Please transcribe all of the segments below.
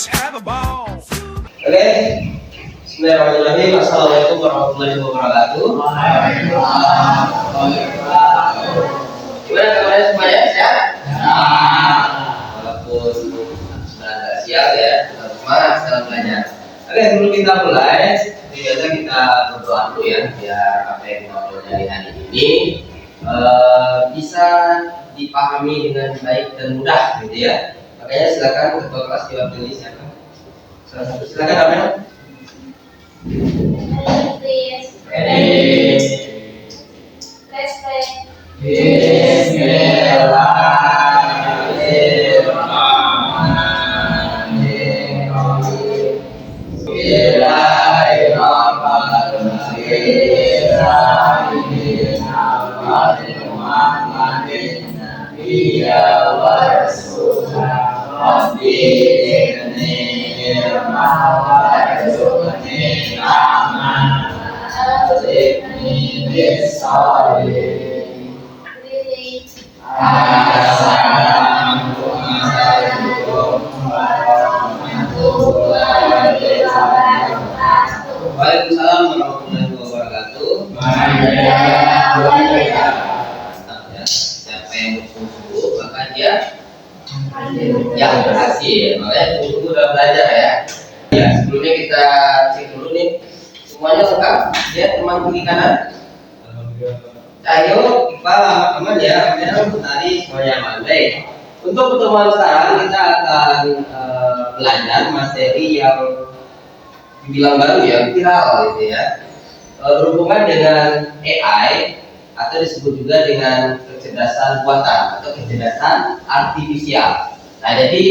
Oke, bismillahirrahmanirrahim. Assalamualaikum warahmatullahi wabarakatuh. Gimana kabarnya semuanya? Sehat? Walaupun sudah agak siang ya, tetap semangat dalam belajar. Oke, sebelum kita mulai, biasa kita berdoa dulu ya, biar apa yang kita pelajari hari ini bisa dipahami dengan baik dan mudah, gitu ya. Makanya silakan ketua kelas diwakili siapa? Salah satu silakan namanya. Ready. Let's play. Waalaikumsalam warahmatullahi wabarakatuh. Siapa yang bersungguh maka dia yang berhasil. Makanya sungguh udah belajar ya. Ya, sebelumnya kita cek dulu nih semuanya lengkap. Ya, teman kiri kanan. Cahyo, Iqbal, teman-teman ya. Tadi semuanya aman. Baik. Untuk pertemuan sekarang kita akan belajar materi yang dibilang baru ya, viral gitu ya, berhubungan dengan AI atau disebut juga dengan kecerdasan buatan atau kecerdasan artifisial. Nah, jadi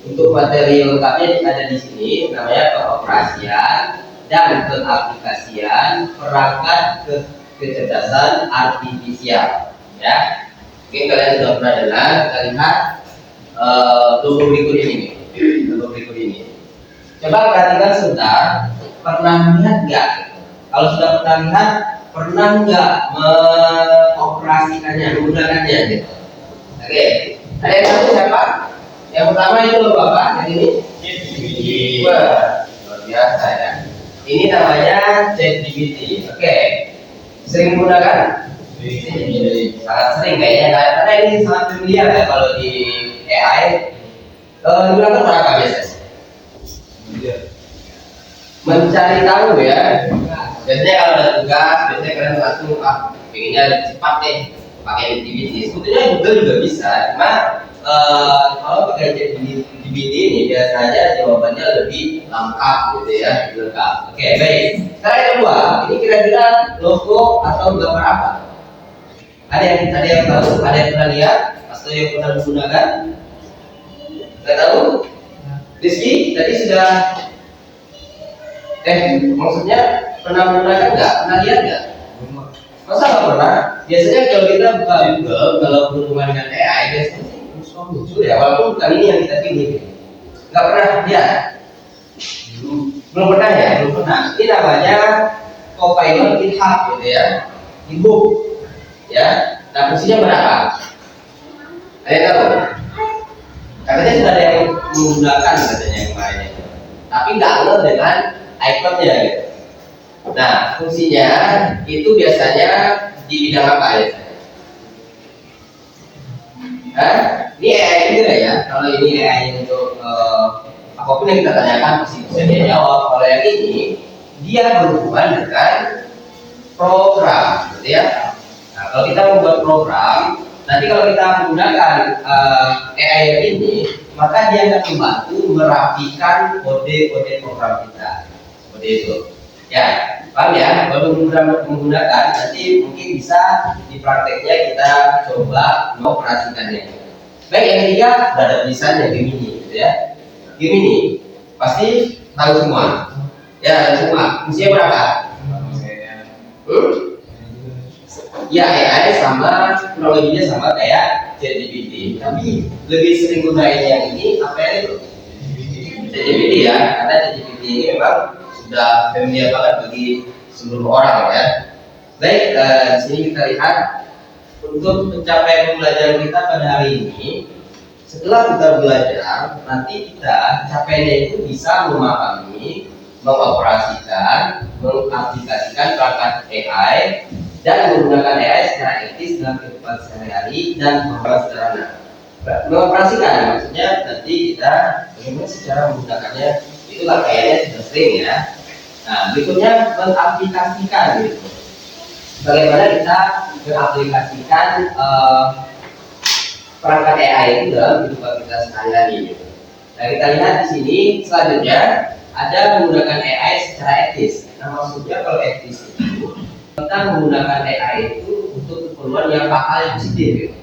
untuk materi lengkapnya ada di sini, namanya pengoperasian dan pengaplikasian perangkat kecerdasan artifisial. Ya, mungkin kalian sudah pernah dengar. Kita lihat logo berikut ini. Logo berikut ini. Coba perhatikan sebentar, pernah lihat nggak? Kalau sudah pernah lihat, pernah nggak mengoperasikannya, menggunakannya? Gitu. Oke, ada yang tahu siapa? Yang pertama itu logo apa? Yang ini? Wah, luar biasa ya. Ini namanya ChatGPT. Oke, sering menggunakan? Sangat sering kayaknya, karena ini sangat familiar ya kalau di AI. Digunakan berapa biasanya? Mencari tahu ya. Biasanya kalau ada tugas, biasanya kalian langsung pengennya lebih cepat deh pakai ChatGPT. Sebetulnya Google juga bisa, cuma kalau pakai ChatGPT ini biasanya jawabannya lebih lengkap gitu ya, lebih lengkap. Oke, baik. Sekarang yang kedua, ini kira-kira logo atau gambar apa? Ada yang tahu? Ada yang pernah lihat atau yang pernah menggunakan? Nggak tahu? Rizky tadi sudah maksudnya pernah menggunakan nggak? Pernah lihat nggak? Masa nggak pernah? Biasanya kalau kita buka Google, kalau berhubungan dengan AI biasanya muncul ya, walaupun bukan ini yang kita pilih. Nggak pernah lihat? Belum pernah ya? Belum pernah. Ini namanya Copilot GitHub gitu ya, e-book ya. Nah, fungsinya berapa? Ada yang tahu? Katanya sudah ada yang menggunakan katanya yang kemarin, tapi nggak ngeh dengan ikonnya gitu. Nah, fungsinya itu biasanya di bidang apa ya? Ini AI juga ya. Kalau ini AI untuk apapun yang kita tanyakan pasti bisa dia jawab. Kalau yang ini dia berhubungan dengan program, gitu ya. Nah, kalau kita membuat program, nanti kalau kita menggunakan AI ini, maka dia akan membantu merapikan kode-kode program kita. Kode itu. Ya, paham ya? Kalau menggunakan, nanti mungkin bisa di prakteknya kita coba mengoperasikannya. Baik, yang ketiga ada tulisannya Gemini, gitu ya. Gemini pasti tahu semua. Ya, tahu semua. Fungsinya berapa? Ya, AI sama kurang lebihnya sama kayak ChatGPT, tapi lebih sering gunain yang ini apa yang itu? ChatGPT ya, karena ChatGPT ini memang sudah familiar banget bagi seluruh orang ya. Baik, di sini kita lihat untuk pencapaian pembelajaran kita pada hari ini, setelah kita belajar, nanti kita capaiannya itu bisa memahami, mengoperasikan, mengaplikasikan perangkat AI dan menggunakan AI secara etis dalam kehidupan sehari-hari dan program sederhana. Mengoperasikan maksudnya nanti kita bagaimana secara menggunakannya, itulah kayaknya sudah sering ya. Nah, berikutnya mengaplikasikan gitu. Bagaimana kita mengaplikasikan perangkat AI itu dalam kehidupan kita sehari-hari gitu. Nah, kita lihat di sini selanjutnya ada menggunakan AI secara etis. Nah, maksudnya kalau etis itu kita menggunakan AI itu untuk keperluan yang bakal positif gitu.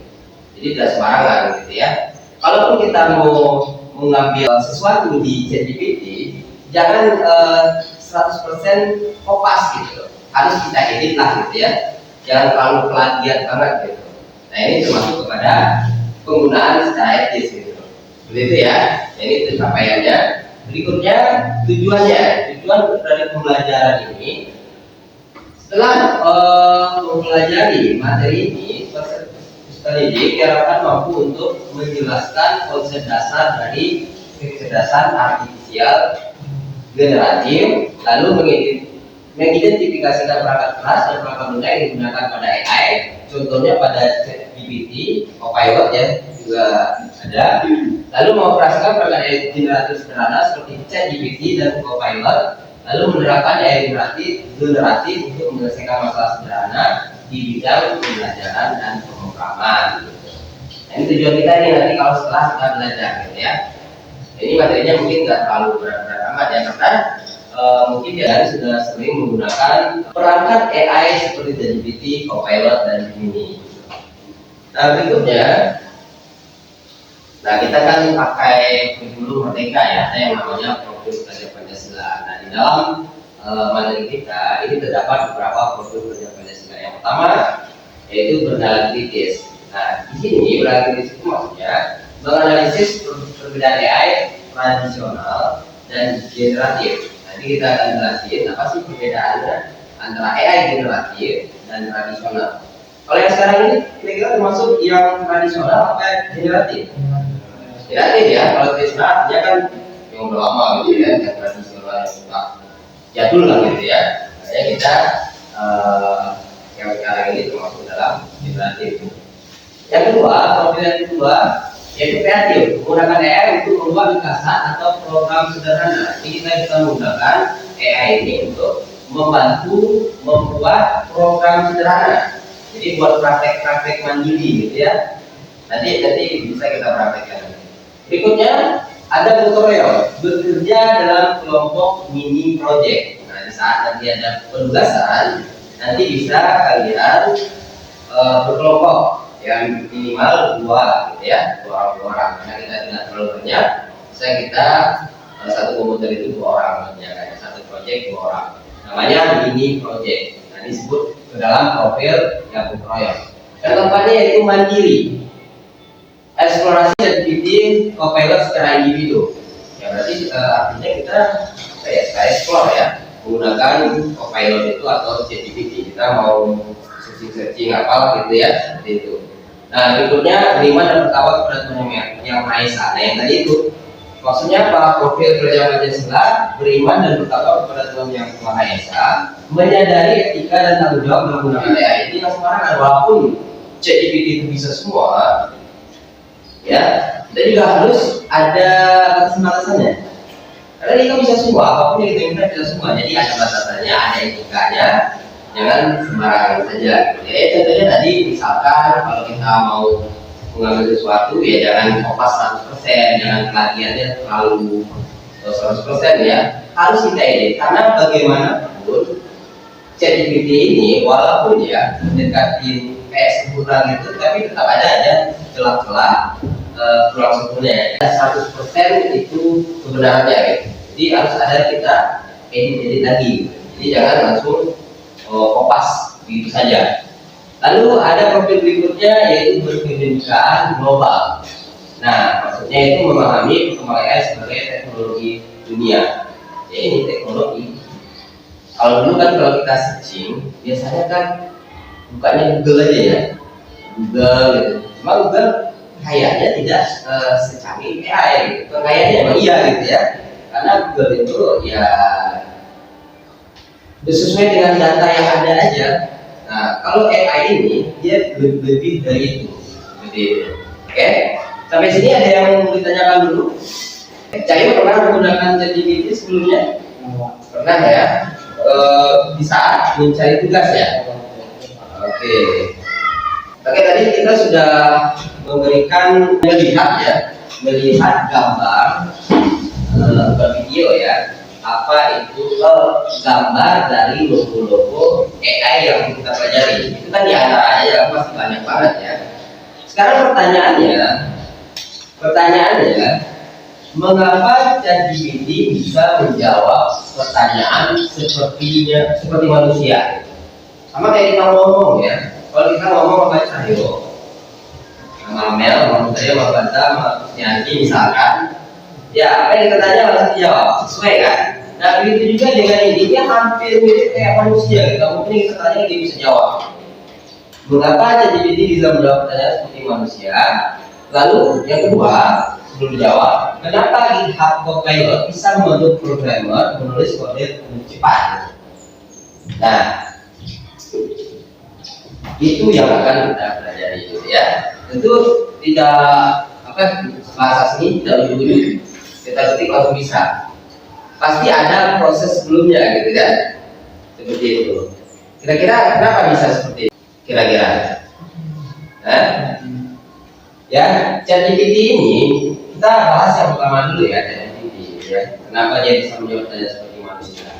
Jadi tidak sembarangan gitu ya. Kalaupun kita mau mengambil sesuatu di ChatGPT, jangan 100% kopas gitu. Harus kita edit lah gitu ya. Jangan terlalu plagiat banget gitu. Nah, ini termasuk kepada penggunaan secara etis gitu. Begitu ya. Ini pencapaiannya. Berikutnya tujuannya. Tujuan dari pembelajaran ini, setelah mempelajari materi ini, peserta didik diharapkan mampu untuk menjelaskan konsep dasar dari kecerdasan artifisial generatif, lalu mengidentifikasikan perangkat keras dan perangkat lunak yang digunakan pada AI. Contohnya pada ChatGPT, Copilot ya juga ada. Lalu mengoperasikan perangkat AI generatif sederhana seperti ChatGPT dan Copilot. Lalu menerapkan AI generatif untuk menyelesaikan masalah sederhana di bidang pembelajaran dan pemrograman. Nah, ini tujuan kita ini nanti kalau setelah kita belajar gitu ya. Ini materinya mungkin nggak terlalu berat-berat amat ya, karena mungkin ya sudah sering menggunakan perangkat AI seperti ChatGPT, Copilot dan Gemini. Nah, berikutnya, nah kita kan pakai kurikulum Merdeka ya, ada yang namanya Profil Belajar Pancasila. Nah, di dalam materi kita ini terdapat beberapa profil belajar Pancasila. Yang pertama yaitu bernalar kritis. Nah, di sini bernalar kritis itu maksudnya menganalisis perbedaan AI tradisional dan generatif. Nanti kita akan jelasin apa sih perbedaannya antara AI generatif dan tradisional. Kalau yang sekarang ini kira-kira termasuk yang tradisional apa generatif? Generatif ya. Kalau tradisional artinya kan yang udah lama gitu ya, yang tradisional yang sudah jadul lah gitu ya. Makanya kita yang sekarang ini termasuk dalam generatif. Yang kedua, profil yang kedua yaitu kreatif, menggunakan AI untuk membuat ringkasan atau program sederhana. Jadi kita bisa menggunakan AI ini untuk membantu membuat program sederhana. Jadi buat praktek-praktek mandiri gitu ya. Nanti bisa kita praktekkan. Berikutnya ada tutorial bekerja dalam kelompok mini project. Nah, di saat nanti ada penugasan, nanti bisa kalian berkelompok yang minimal 2 gitu ya, 2 orang. Karena kita tidak terlalu banyak, bisa kita satu komputer itu 2 orang mengerjakan, satu project 2 orang. Namanya mini project. Nah, disebut ke dalam profil yang tutorial. Yang keempatnya yaitu mandiri. Eksplorasi dan bikin Copilot secara individu. Ya berarti artinya kita secara explore ya, menggunakan Copilot itu atau ChatGPT. Kita mau searching apa gitu ya, seperti itu. Nah, berikutnya beriman dan bertawakal kepada Tuhan yang Maha Esa. Nah, yang tadi itu maksudnya apa? Profil belajar Pancasila, beriman dan bertawakal kepada Tuhan yang Maha Esa, menyadari etika dan tanggung jawab dalam menggunakan AI. Ini yang sekarang kan walaupun ChatGPT itu bisa semua, ya kita juga harus ada batas-batasannya. Karena kita bisa semua, apapun yang kita minta bisa semua. Jadi ada batasannya, ada etikanya. Jangan sembarangan saja. Ya, contohnya tadi misalkan kalau kita mau mengambil sesuatu ya jangan kopas 100%, jangan plagiatnya terlalu 100% ya. Harus kita edit karena bagaimanapun ChatGPT ini walaupun ya mendekati kayak sempurna gitu, tapi tetap ada celah-celah kurang sempurna. 100% itu kebenarannya gitu. Jadi harus ada kita edit lagi. Jadi jangan langsung kopas begitu saja. Lalu ada profil berikutnya yaitu berkedudukan global. Nah, maksudnya itu memahami perkembangan AI sebagai teknologi dunia. Ya, ini teknologi. Kalau dulu kan kalau kita searching, biasanya kan bukanya Google aja ya, Google gitu. Cuma Google kayaknya tidak secanggih AI gitu. Kayaknya emang iya gitu ya, karena Google itu ya sesuai dengan data yang ada aja. Nah, kalau AI ini dia lebih dari itu, seperti itu. Oke, sampai sini ada yang mau ditanyakan dulu? Cahyo pernah menggunakan ChatGPT sebelumnya? Pernah ya? Di saat mencari tugas ya? Oke. Oke, tadi kita sudah memberikan melihat gambar bervideo ya. Apa itu gambar dari logo-logo AI yang kita pelajari. Itu kan diantaranya ya masih banyak banget ya. Sekarang pertanyaannya, mengapa ChatGPT bisa menjawab pertanyaan seperti manusia? Sama kayak kita ngomong ya. Kalau kita ngomong sama Cahyo, sama Mel, sama saya, sama Banta, sama Nyanyi misalkan, ya apa yang kita tanya langsung dijawab, sesuai kan? Nah begitu juga dengan ini, dia hampir mirip kayak manusia. Kita mungkin kita tanya dia bisa jawab. Mengapa ChatGPT bisa menjawab pertanyaan seperti manusia? Lalu yang kedua, sebelum dijawab, kenapa GitHub Copilot bisa membantu programmer menulis kode lebih cepat? Nah, itu yang akan kita pelajari gitu ya. Tentu tidak bahasa seni tidak ujung-ujung kita ketik langsung bisa. Pasti ada proses sebelumnya gitu kan. Seperti itu. Kira-kira kenapa bisa seperti itu? Kira-kira. Ya, ChatGPT ini kita bahas yang pertama dulu ya, ChatGPT ya. Kenapa dia bisa menjawab pertanyaan seperti manusia?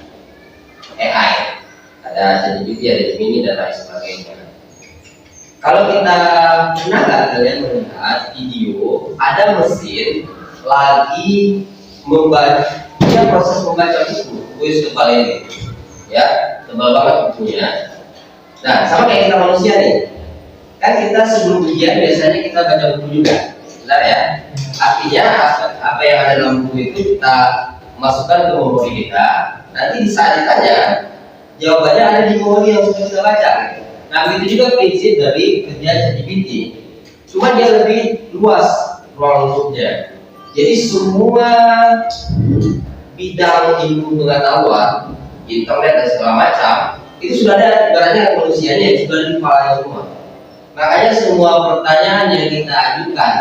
AI. Ada ChatGPT, ada Gemini dan lain sebagainya. Kalau kita pernah nggak kalian melihat video ada mesin lagi membaca proses membaca buku tebal ini, ya tebal banget bukunya. Nah sama kayak kita manusia nih, kan kita sebelum ujian biasanya kita baca buku juga, benar ya? Artinya apa yang ada dalam buku itu kita masukkan ke memori kita. Nanti di saat ditanya jawabannya ada di memori yang sudah kita baca. Nah begitu juga prinsip dari kerja ChatGPT, cuma dia lebih luas ruang lingkupnya. Jadi semua bidang ilmu pengetahuan, internet dan segala macam itu sudah ada ibaratnya manusianya sudah di kepalanya semua. Makanya semua pertanyaan yang kita ajukan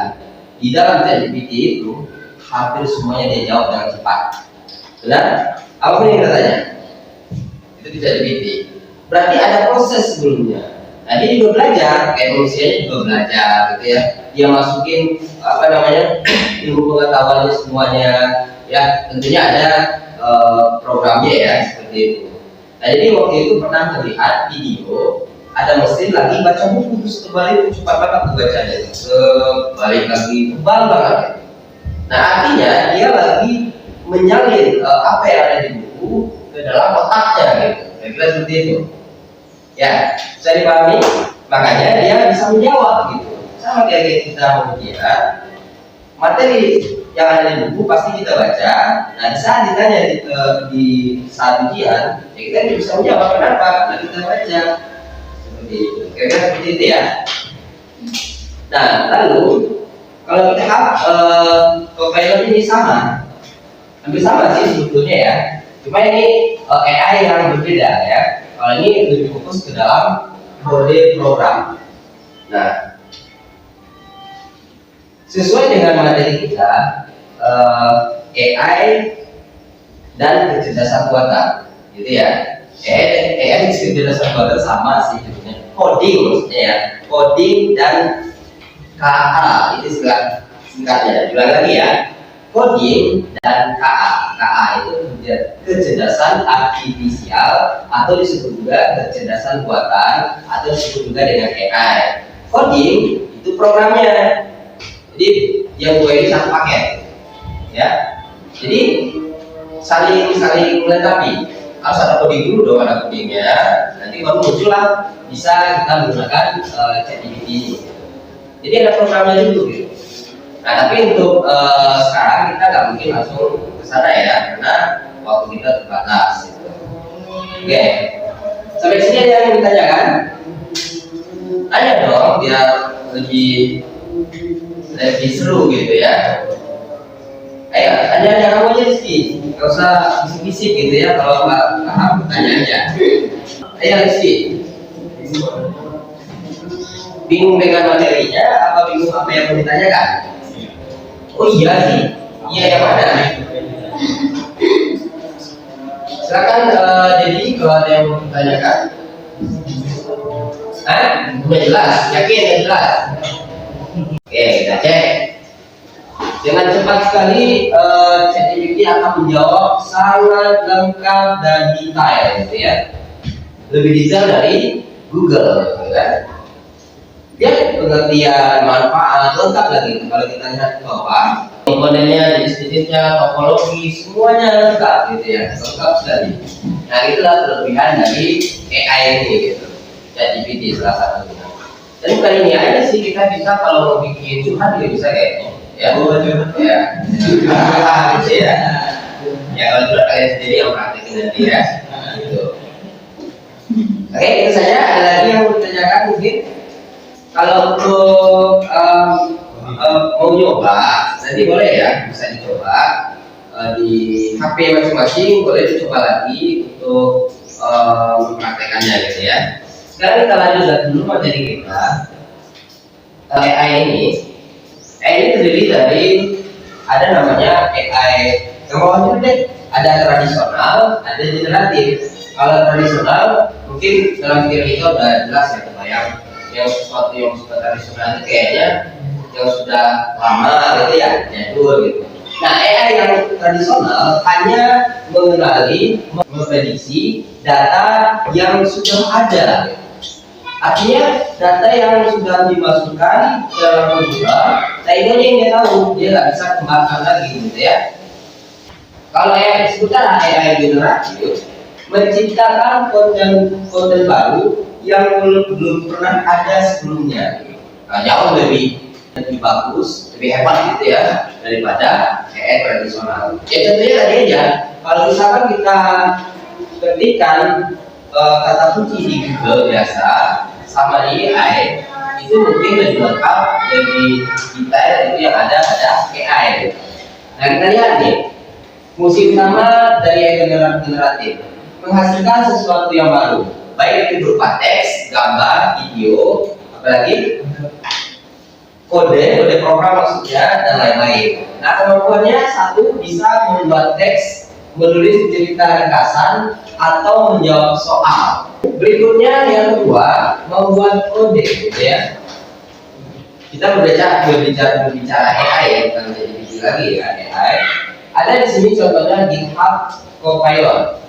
di dalam ChatGPT itu hampir semuanya dia jawab dengan cepat. Benar? Apapun yang kita tanya itu di ChatGPT. Berarti ada proses sebelumnya. Nah dia juga belajar, kayak manusianya juga belajar gitu ya. Dia masukin ilmu pengetahuannya semuanya. Ya tentunya ada programnya ya seperti itu. Nah jadi waktu itu pernah melihat video ada mesin lagi baca buku terus kembali cepat banget bacanya, sebalik lagi tebal banget. Nah artinya dia lagi menyalin apa yang ada di buku ke dalam otaknya gitu. Kira-kira seperti itu. Ya, bisa dipahami? Makanya dia bisa menjawab gitu. Sama kayak kita ujian, materi yang ada di buku pasti kita baca. Nah, di saat ditanya di saat ujian, ya kita bisa menjawab kenapa? Karena kita baca. Seperti itu. Kira-kira seperti itu ya. Nah, lalu kalau kita Copilot ini sama, hampir sama sih sebetulnya ya. Cuma ini AI yang berbeda ya. Kalau ini lebih fokus ke dalam kode program. Nah, sesuai dengan materi kita, AI dan kecerdasan buatan, gitu ya. AI dan kecerdasan buatan sama sih sebetulnya. Coding maksudnya ya, coding dan KA itu singkatnya. Ulang lagi ya. Coding dan KA itu kecerdasan artifisial atau disebut juga kecerdasan buatan atau disebut juga dengan AI. Coding itu programnya, jadi yang gue ini satu paket, ya. Jadi saling melengkapi. Harus ada coding dulu dong, ada codingnya. Nanti baru muncullah bisa kita menggunakan ChatGPT. Jadi ada programnya dulu gitu. Nah tapi untuk sekarang kita nggak mungkin langsung ke sana ya, karena waktu kita terbatas. Gitu. Oke, sampai sini ada yang ditanyakan? Tanya dong biar lebih lebih seru gitu ya. Ayo, tanya kamu aja Rizky, nggak usah bisik-bisik gitu ya. Kalau nggak paham, tanya aja. Ayo Rizky, bingung dengan materinya apa bingung apa yang mau ditanyakan? Oh iya sih, iya yang mana? Silakan jadi kalau ada yang mau ditanyakan. Udah jelas, yakin ya jelas. Oke, kita cek. Dengan cepat sekali ChatGPT akan menjawab sangat lengkap dan detail, gitu ya. Lebih detail dari Google, gitu kan? Ya, pengertian manfaat lengkap lagi. Kalau kita lihat ke bawah, komponennya, jenis-jenisnya, topologi, semuanya lengkap, gitu ya, lengkap sekali. Nah, itulah kelebihan dari AI ini, gitu. ChatGPT salah satunya. Dan bukan ini aja sih, kita bisa kalau mau bikin curhat juga bisa kayaknya. Ya, ya, gitu ya. Ya, kalau curhat kalian sendiri yang praktekin nanti ya. Gitu. Oke, itu saja. Ada lagi yang mau ditanyakan mungkin? Kalau untuk mau nyoba, nanti boleh ya, bisa dicoba di HP masing-masing, boleh dicoba lagi untuk mempraktekannya gitu ya. Sekarang kita lanjutkan dulu materi kita. AI ini terdiri dari ada namanya AI yang bawahnya deh, ada tradisional, ada generatif. Kalau tradisional mungkin dalam pikiran kita udah jelas ya, kebayang yang sesuatu yang sudah tradisional itu kayaknya yang sudah lama gitu ya, jadul gitu. Nah, AI yang tradisional hanya mengenali, memprediksi data yang sudah ada. Artinya data yang sudah dimasukkan ke dalam komputer, nah ini yang dia tahu, dia nggak bisa kembangkan lagi gitu ya. Kalau AI seputar AI generatif menciptakan konten baru yang belum pernah ada sebelumnya. Nah, jauh lebih bagus, lebih hebat gitu ya daripada AI tradisional. Ya contohnya tadi aja, kalau misalkan kita ketikkan kata kunci di Google biasa sama di AI, itu mungkin lebih lengkap, lebih detail itu yang ada pada AI. Nah, kita lihat nih, fungsi utama dari AI generatif menghasilkan sesuatu yang baru, baik itu berupa teks, gambar, video, apalagi kode program maksudnya dan lain-lain. Nah, kemampuannya satu, bisa membuat teks, menulis cerita ringkasan, atau menjawab soal. Berikutnya yang kedua, membuat kode, gitu ya. Kita berbicara AI ya, bukan GPT lagi ya, AI. Ada di sini contohnya GitHub Copilot.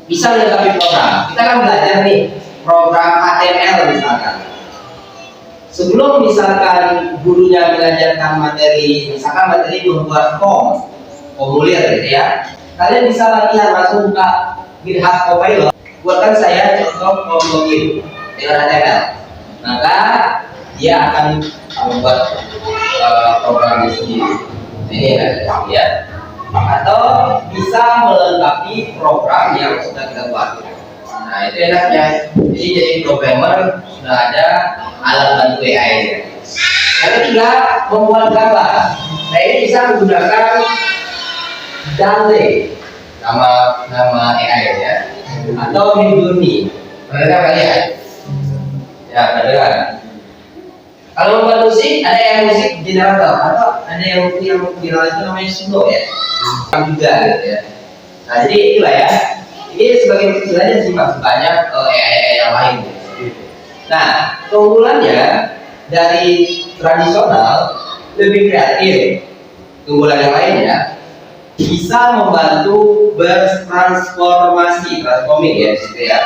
Bisa melengkapi program. Kita kan belajar nih program HTML misalkan. Sebelum misalkan gurunya mengajarkan materi, misalkan materi membuat formulir gitu ya. Kalian bisa latihan langsung buka GitHub Copilot. Buatkan saya contoh form login dengan HTML. Maka dia akan membuat program sendiri. Ini yang ada ya. Atau bisa melengkapi program yang sudah kita buat. Nah, itu enaknya. Jadi programmer sudah ada alat bantu AI-nya. Yang ketiga, membuat gambar. Nah, ini bisa menggunakan Dante, nama AI ya, atau Midjourney. Pernah dengar kalian? Ya, pernah dengar. Kalau membuat musik, ada yang musik generator atau ada yang viral itu namanya Suno ya, juga gitu ya. Nah, jadi itulah ya. Ini sebagai kecil aja sih, masih banyak AI yang lain. Nah, keunggulannya dari tradisional lebih kreatif. Keunggulan yang lainnya bisa membantu bertransformasi, transforming ya, gitu ya.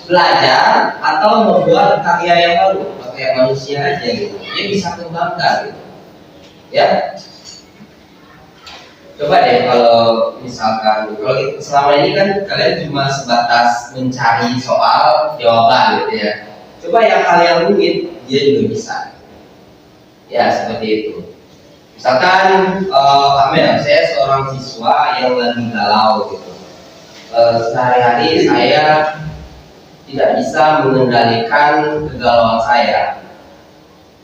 Belajar atau membuat karya yang baru, kayak manusia aja gitu. Dia bisa kembangkan gitu. Ya. Coba deh kalau misalkan kalau selama ini kan kalian cuma sebatas mencari soal jawaban gitu ya. Coba yang hal yang rumit dia juga bisa. Ya seperti itu. Misalkan saya seorang siswa yang lagi galau gitu. Sehari-hari saya tidak bisa mengendalikan kegalauan saya.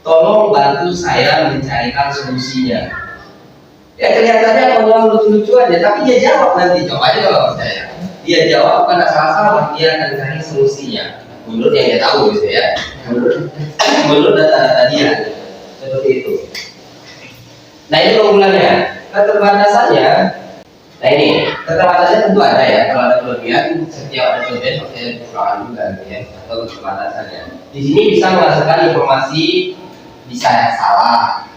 tolong bantu saya mencarikan solusinya. Ya kelihatannya ngomong lucu-lucu aja, tapi dia jawab nanti. Coba aja kalau percaya. Dia jawab bukan asal-asalan, dia akan cari solusinya. Menurut yang dia tahu gitu ya. Menurut data-data dia. Seperti itu. Nah ini keunggulannya. Keterbatasannya. Nah ini keterbatasannya tentu ada ya. Kalau ada kelebihan, setiap ada kelebihan pasti ada kekurangan juga gitu ya. Atau keterbatasannya. Di sini bisa menghasilkan informasi bisa salah.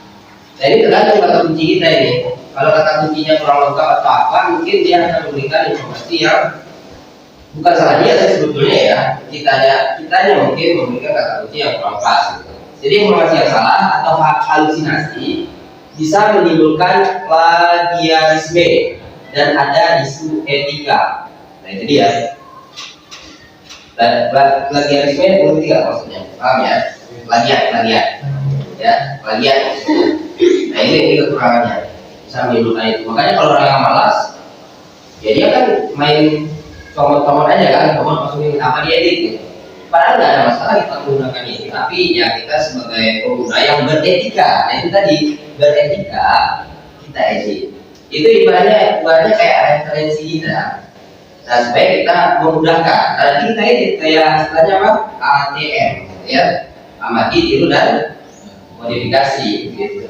Nah ini tergantung kata kunci kita ini. Kalau kata kuncinya kurang lengkap atau apa, mungkin dia akan memberikan informasi yang bukan salah dia sebetulnya ya. Kitanya mungkin memberikan kata kunci yang kurang pas. Gitu. Jadi informasi yang salah atau halusinasi bisa menimbulkan plagiarisme dan ada isu etika. Nah itu dia. Plagiarisme mengerti nggak maksudnya? Paham ya? Plagiat. Ya, plagiat. Nah ini kekurangannya, bisa menimbulkan itu. Makanya kalau orang yang malas, ya dia kan main comot-comot aja kan, comot masukin apa dia edit gitu. Padahal nggak ada masalah kita menggunakan ini, tapi ya kita sebagai pengguna yang beretika, nah itu tadi beretika kita edit. Itu ibaratnya kayak referensi kita. Nah supaya kita memudahkan. Nanti kita edit kayak istilahnya apa? ATM, ya, amati, tiru dan modifikasi gitu.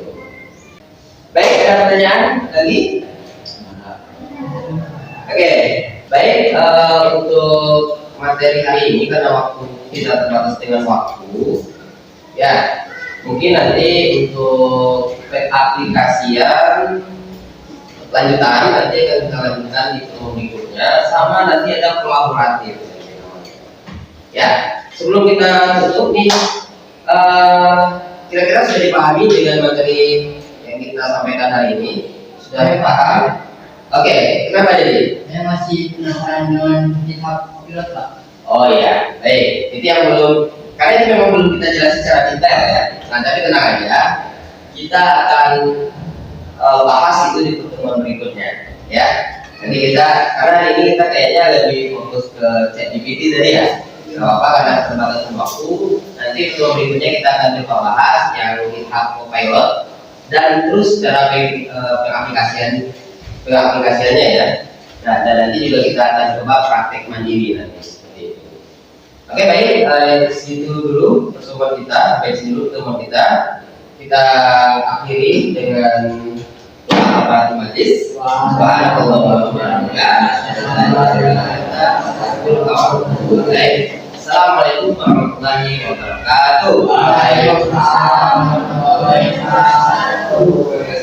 Baik, ada pertanyaan lagi? Oke, baik, untuk materi hari ini karena waktu tidak terbatas dengan waktu, ya mungkin nanti untuk aplikasian lanjutan nanti akan kita lanjutkan di pertemuan berikutnya, sama nanti ada kolaboratif. Ya, sebelum kita tutup nih. Kira-kira sudah dipahami dengan materi yang kita sampaikan hari ini? Sudah paham? Oke, kenapa jadi? Saya masih penasaran dengan GitHub Pilot, Pak. Oh iya, baik. Itu yang belum, karena itu memang belum kita jelaskan secara detail ya. Nah, tapi tenang aja, kita akan bahas itu di pertemuan berikutnya, ya. Jadi karena ini kita kayaknya lebih fokus ke ChatGPT tadi ya. Gak apa-apa karena keterbatasan waktu. Nanti pertemuan berikutnya kita akan coba bahas yang GitHub Copilot dan terus cara pengaplikasiannya ya. Nah, dan nanti juga kita akan coba praktek mandiri nanti seperti itu. Oke, baik, segitu dulu pertemuan kita, sampai sini dulu pertemuan kita. Kita akhiri dengan doa majlis. Subhanallah. Assalamualaikum warahmatullahi wabarakatuh. Waalaikumsalam warahmatullahi wabarakatuh.